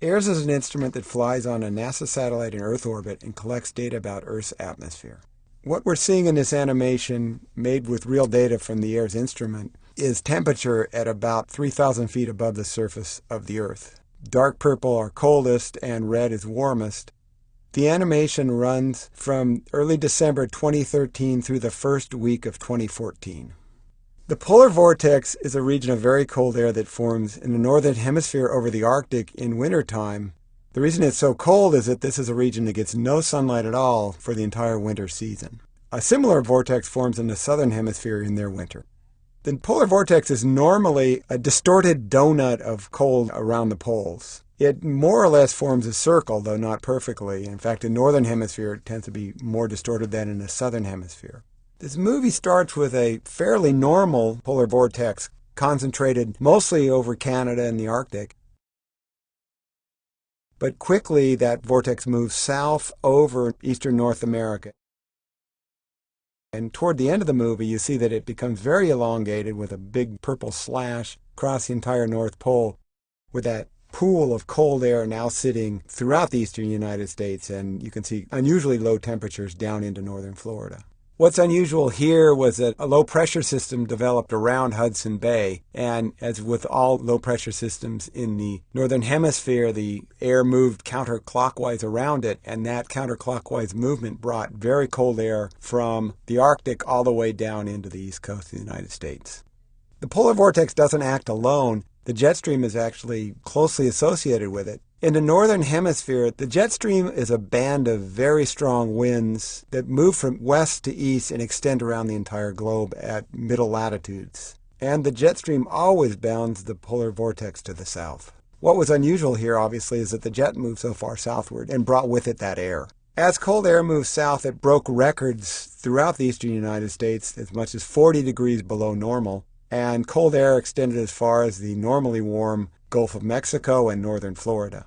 AIRS is an instrument that flies on a NASA satellite in Earth orbit and collects data about Earth's atmosphere. What we're seeing in this animation, made with real data from the AIRS instrument, is temperature at about 3,000 feet above the surface of the Earth. Dark purple are coldest and red is warmest. The animation runs from early December 2013 through the first week of 2014. The polar vortex is a region of very cold air that forms in the northern hemisphere over the Arctic in wintertime. The reason it's so cold is that this is a region that gets no sunlight at all for the entire winter season. A similar vortex forms in the southern hemisphere in their winter. The polar vortex is normally a distorted donut of cold around the poles. It more or less forms a circle, though not perfectly. In fact, in the northern hemisphere, it tends to be more distorted than in the southern hemisphere. This movie starts with a fairly normal polar vortex, concentrated mostly over Canada and the Arctic. But quickly, that vortex moves south over eastern North America. And toward the end of the movie, you see that it becomes very elongated with a big purple slash across the entire North Pole, with that pool of cold air now sitting throughout the eastern United States, and you can see unusually low temperatures down into northern Florida. What's unusual here was that a low-pressure system developed around Hudson Bay, and as with all low-pressure systems in the northern hemisphere, the air moved counterclockwise around it, and that counterclockwise movement brought very cold air from the Arctic all the way down into the east coast of the United States. The polar vortex doesn't act alone. The jet stream is actually closely associated with it. In the northern hemisphere, the jet stream is a band of very strong winds that move from west to east and extend around the entire globe at middle latitudes. And the jet stream always bounds the polar vortex to the south. What was unusual here, obviously, is that the jet moved so far southward and brought with it that air. As cold air moved south, it broke records throughout the eastern United States, as much as 40 degrees below normal. And cold air extended as far as the normally warm Gulf of Mexico and northern Florida.